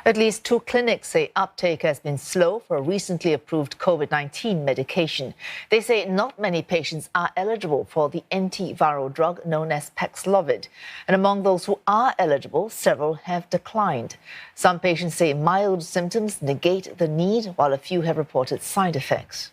At least 2 clinics say uptake has been slow for a recently approved COVID-19 medication. They say not many patients are eligible for the antiviral drug known as Paxlovid. And among those who are eligible, several have declined. Some patients say mild symptoms negate the need, while a few have reported side effects.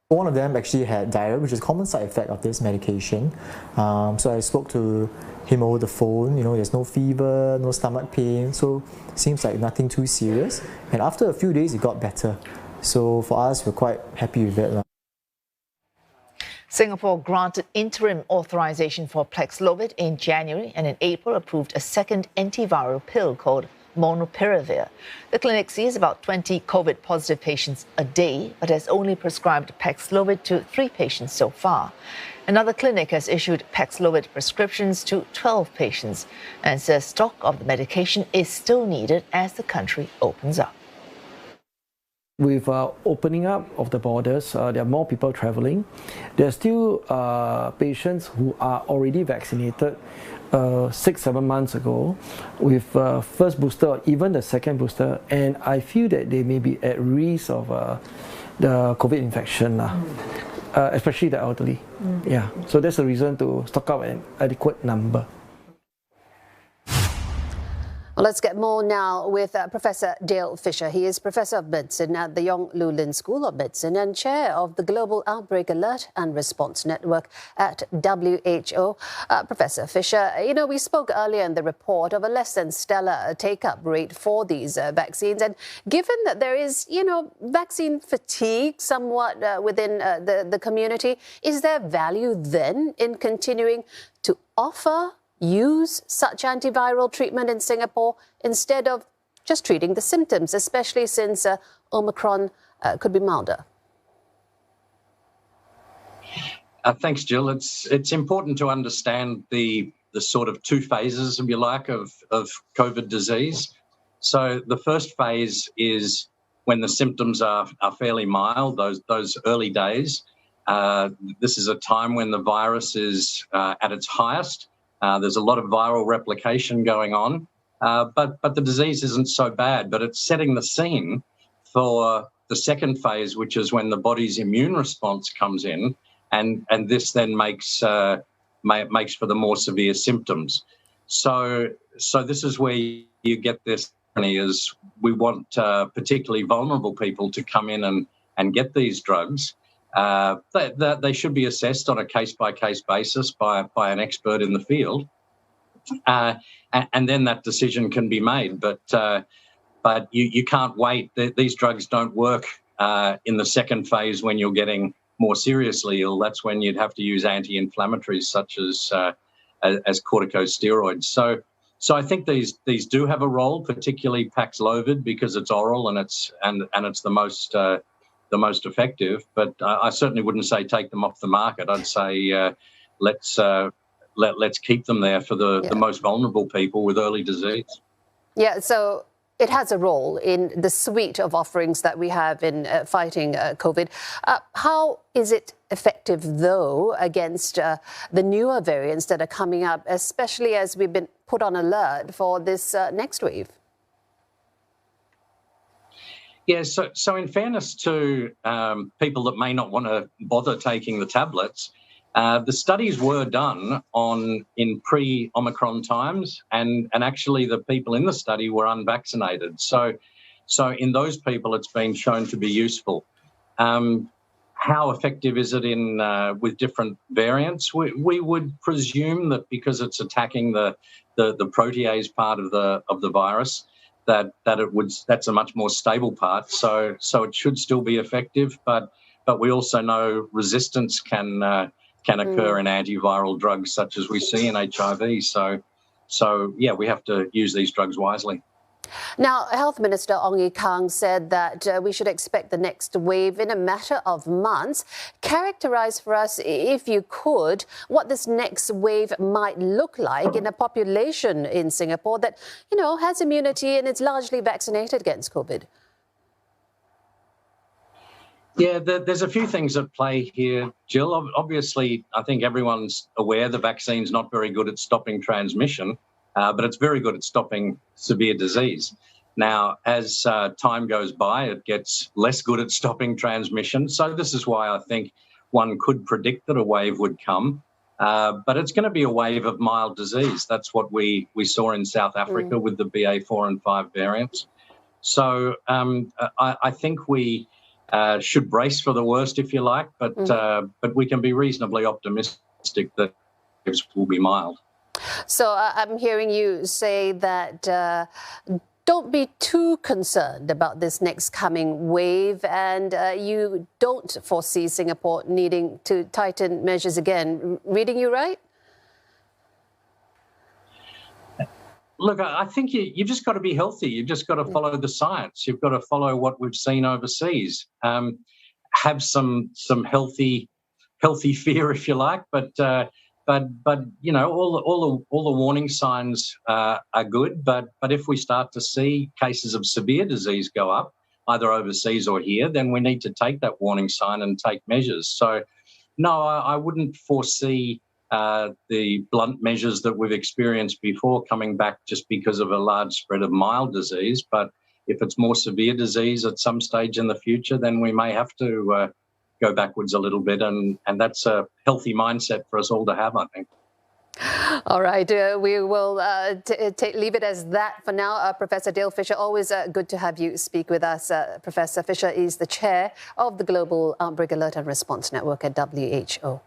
One of them actually had diarrhea, which is a common side effect of this medication. So I spoke to him over the phone. There's no fever, no stomach pain, so seems like nothing too serious. And after a few days, it got better. So for us, we're quite happy with that. Singapore granted interim authorization for Paxlovid in January and in April approved a second antiviral pill called Molnupiravir. The clinic sees about 20 COVID-positive patients a day, but has only prescribed Paxlovid to 3 patients so far. Another clinic has issued Paxlovid prescriptions to 12 patients and says stock of the medication is still needed as the country opens up. With opening up of the borders, there are more people traveling. There are still patients who are already vaccinated 6-7 months ago with first booster or even the second booster, and I feel that they may be at risk of the COVID infection, especially the elderly. Yeah, so that's the reason to stock up an adequate number. Well, let's get more now with Professor Dale Fisher. He is Professor of Medicine at the Yong School of Medicine and Chair of the Global Outbreak Alert and Response Network at WHO. Professor Fisher, we spoke earlier in the report of a less than stellar take-up rate for these vaccines. And given that there is, vaccine fatigue somewhat within the community, is there value then in continuing to use such antiviral treatment in Singapore instead of just treating the symptoms, especially since Omicron could be milder? Thanks, Jill. It's important to understand the sort of 2 phases, if you like, of COVID disease. So the first phase is when the symptoms are fairly mild, those early days. This is a time when the virus is at its highest. There's a lot of viral replication going on, but the disease isn't so bad. But it's setting the scene for the second phase, which is when the body's immune response comes in, and this then makes for the more severe symptoms. So this is where you get this. Is we want particularly vulnerable people to come in and get these drugs. They should be assessed on a case-by-case basis by an expert in the field, and then that decision can be made. But you can't wait. These drugs don't work in the second phase when you're getting more seriously ill. That's when you'd have to use anti-inflammatories such as corticosteroids. So I think these do have a role, particularly Paxlovid, because it's oral and it's the most effective, but I certainly wouldn't say take them off the market. I'd say let's keep them there for the most vulnerable people with early disease. Yeah, so it has a role in the suite of offerings that we have in fighting COVID. How is it effective, though, against the newer variants that are coming up, especially as we've been put on alert for this next wave? Yeah, so in fairness to people that may not want to bother taking the tablets, the studies were done in pre-Omicron times, and actually the people in the study were unvaccinated. So in those people, it's been shown to be useful. How effective is it with different variants? We would presume that because it's attacking the protease part of the virus, that's a much more stable part, so it should still be effective, but we also know resistance can occur in antiviral drugs such as we see in HIV. So yeah, we have to use these drugs wisely. Now, Health Minister Ong Ye Kung said that we should expect the next wave in a matter of months. Characterize for us, if you could, what this next wave might look like in a population in Singapore that, has immunity and it's largely vaccinated against COVID. Yeah, there's a few things at play here, Jill. Obviously, I think everyone's aware the vaccine's not very good at stopping transmission, but it's very good at stopping severe disease. Now, as time goes by, it gets less good at stopping transmission. So this is why I think one could predict that a wave would come. But it's going to be a wave of mild disease. That's what we saw in South Africa with the BA4 and 5 variants. So I think we should brace for the worst, if you like, but we can be reasonably optimistic that it will be mild. So I'm hearing you say that don't be too concerned about this next coming wave, and you don't foresee Singapore needing to tighten measures again. Reading you right? Look, I think you just got to be healthy. You've just got to follow the science. You've got to follow what we've seen overseas. Have some healthy fear, if you like, but you know, all the warning signs are good. But if we start to see cases of severe disease go up, either overseas or here, then we need to take that warning sign and take measures. So, no, I wouldn't foresee the blunt measures that we've experienced before coming back just because of a large spread of mild disease. But if it's more severe disease at some stage in the future, then we may have to go backwards a little bit. And that's a healthy mindset for us all to have, I think. All right, we will leave it as that for now. Professor Dale Fisher, always good to have you speak with us. Professor Fisher is the chair of the Global Outbreak Alert and Response Network at WHO.